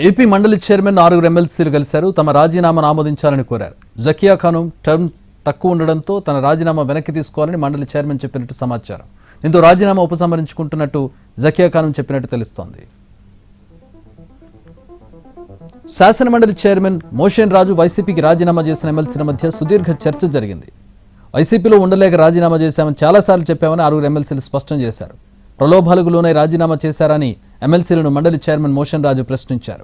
AP మండలి chairman 6 ఎమ్మెల్సీలు కలిశారు. తమ రాజీనామాను ఆమోదించాలని కోరారు. జకియా ఖానం టర్మ్ తక్కువ ఉండడంతో తన రాజీనామా వెనక్కి తీసుకోవాలని మండలి చైర్మన్ చెప్పినట్టు సమాచారం. దీంతో రాజీనామా ఉపసంహరించుకుంటున్నట్టు జకియా ఖానం చెప్పినట్టు తెలుస్తోంది. శాసనమండలి చైర్మన్ మోషన్ రాజు వైసీపీకి రాజీనామా చేసిన ఎమ్మెల్సీల మధ్య సుదీర్ఘ చర్చ జరిగింది. వైసీపీలో ఉండలేక రాజీనామా చేశామని చాలాసార్లు చెప్పామని 6 ఎమ్మెల్సీలు స్పష్టం చేశారు. ప్రలోభాలకు లోనే రాజీనామా చేశారని ఎమ్మెల్సీలను మండలి చైర్మన్ మోషన్ రాజు ప్రశ్నించారు.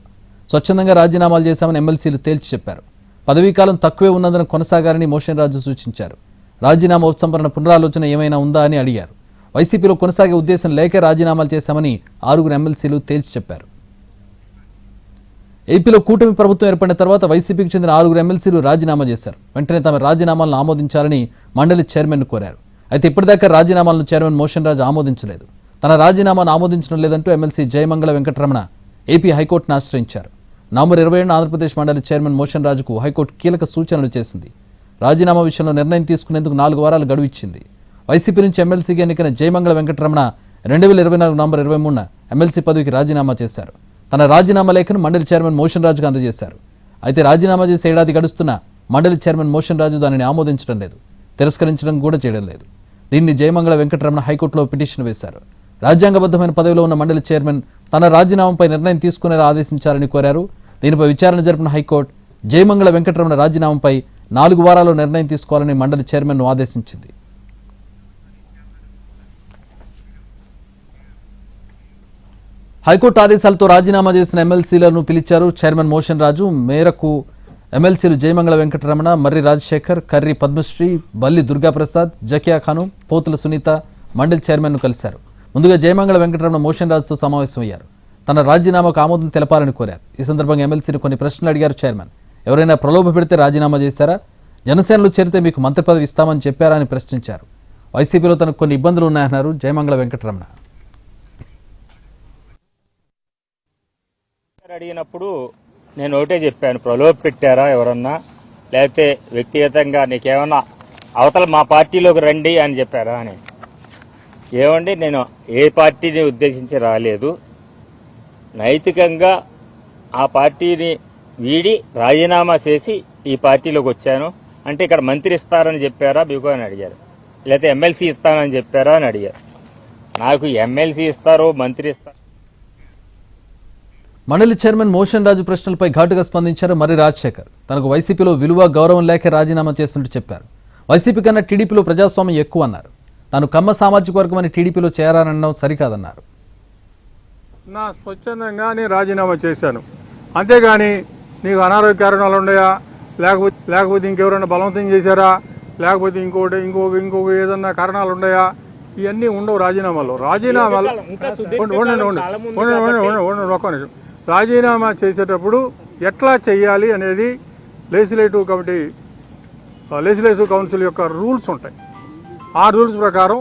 స్వచ్ఛందంగా రాజీనామాలు చేశామని ఎమ్మెల్సీలు తేల్చి చెప్పారు. పదవీకాలం తక్కువే ఉన్నందున కొనసాగాలని మోషన్ రాజు సూచించారు. రాజీనామా ఉపసంహరణ పునరాలోచన ఏమైనా ఉందా అని అడిగారు. వైసీపీలో కొనసాగే ఉద్దేశం లేకే రాజీనామాలు చేశామని 6 ఎమ్మెల్సీలు తేల్చి చెప్పారు. ఏపీలో కూటమి ప్రభుత్వం ఏర్పడిన తర్వాత వైసీపీకి చెందిన 6 ఎమ్మెల్సీలు రాజీనామా చేశారు. వెంటనే తమ రాజీనామాలను ఆమోదించాలని మండలి చైర్మన్ కోరారు. అయితే ఇప్పటిదాకా రాజీనామాలను చైర్మన్ మోషన్ రాజు ఆమోదించలేదు. తన రాజీనామాను ఆమోదించడం లేదంటూ ఎమ్మెల్సీ జయమంగళ వెంకటరమణ ఏపీ హైకోర్టును ఆశ్రయించారు. నవంబర్ 27న ఆంధ్రప్రదేశ్ మండలి చైర్మన్ మోషన్ రాజుకు హైకోర్టు కీలక సూచనలు చేసింది. రాజీనామా విషయంలో నిర్ణయం తీసుకునేందుకు 4 వారాలు గడువు ఇచ్చింది. వైసీపీ నుంచి ఎమ్మెల్సీగా ఎన్నికైన జయమంగళ వెంకటరమణ 2024 నవంబర్ 23న ఎమ్మెల్సీ పదవికి రాజీనామా చేశారు. తన రాజీనామా లేఖను మండలి చైర్మన్ మోషన్ రాజుకు అందజేశారు. అయితే రాజీనామా చేసి ఏడాది గడుస్తున్న మండలి చైర్మన్ మోషన్ రాజు దానిని ఆమోదించడం లేదు, తిరస్కరించడం కూడా చేయడం లేదు. దీన్ని జయమంగళ వెంకటరమణ హైకోర్టులో పిటిషన్ వేశారు. రాజ్యాంగబద్ధమైన పదవిలో ఉన్న మండలి చైర్మన్ తన రాజీనామాపై నిర్ణయం తీసుకునేలా ఆదేశించాలని కోరారు. దీనిపై విచారణ జరిపిన హైకోర్టు జయమంగళ వెంకటరమణ రాజీనామాపై 4 వారాల్లో నిర్ణయం తీసుకోవాలని మండలి చైర్మన్ను ఆదేశించింది. హైకోర్టు ఆదేశాలతో రాజీనామా చేసిన ఎమ్మెల్సీలను పిలిచారు చైర్మన్ మోషన్ రాజు. మేరకు ఎమ్మెల్సీలు జయమంగళ వెంకటరమణ, మర్రి రాజశేఖర్, కర్రి పద్మశ్రీ, బల్లి దుర్గాప్రసాద్, జకియా ఖాను, పోతుల సునీత మండలి చైర్మన్ను కలిశారు. ముందుగా జయమంగళ వెంకటరమణ మోషన్ రాజుతో సమావేశమయ్యారు. తన రాజీనామాకు ఆమోదం తెలపాలని కోరారు. ఈ సందర్భంగా ఎమ్మెల్సీని కొన్ని ప్రశ్నలు అడిగారు చైర్మన్. ఎవరైనా ప్రలోభ పెడితే రాజీనామా చేశారా? జనసేనలో చేరితే మీకు మంత్రి పదవి ఇస్తామని చెప్పారా అని ప్రశ్నించారు. వైసీపీలో తనకు కొన్ని ఇబ్బందులు ఉన్నాయన్నారు జయమంగళ వెంకటరమణ. అడిగినప్పుడు నేను ఒకటే చెప్పాను, ప్రలోభ పెట్టారా ఎవరన్నా, లేకపోతే వ్యక్తిగతంగా నీకేమన్నా అవతల మా పార్టీలోకి రండి అని చెప్పారా అని. ఏమండి, నేను ఏ పార్టీని ఉద్దేశించి రాలేదు. నైతికంగా ఆ పార్టీని వీడి రాజీనామా చేసి ఈ పార్టీలోకి వచ్చాను. అంటే ఇక్కడ మంత్రి ఇస్తారని చెప్పారా మీకు అని అడిగారు, లేకపోతే ఎమ్మెల్సీ ఇస్తానని చెప్పారా అని అడిగారు. నాకు ఎమ్మెల్సీ ఇస్తారో మంత్రి ఇస్తారో. మండలి చైర్మన్ మోషన్ రాజు ప్రశ్నలపై ఘాటుగా స్పందించారు మర్రి రాజశేఖర్. తనకు వైసీపీలో విలువ, గౌరవం లేక రాజీనామా చేస్తున్నట్టు చెప్పారు. వైసీపీ కన్నా టీడీపీలో ప్రజాస్వామ్యం ఎక్కువ అన్నారు. తాను కమ్మ సామాజిక వర్గం అని టీడీపీలో చేరానడం సరికాదన్నారు. నా స్వచ్ఛందంగా నేను రాజీనామా చేశాను, అంతేగాని నీకు అనారోగ్య కారణాలు ఉన్నాయా, లేకపోతే ఇంకెవరైనా బలవంతం చేశారా, లేకపోతే ఇంకొక ఏదన్నా కారణాలు ఉన్నాయా, ఇవన్నీ ఉండవు రాజీనామాలో. రాజీనామా చేసేటప్పుడు ఎట్లా చేయాలి అనేది లెజిస్లేటివ్ కౌన్సిల్ యొక్క రూల్స్ ఉంటాయి. ఆ రూల్స్ ప్రకారం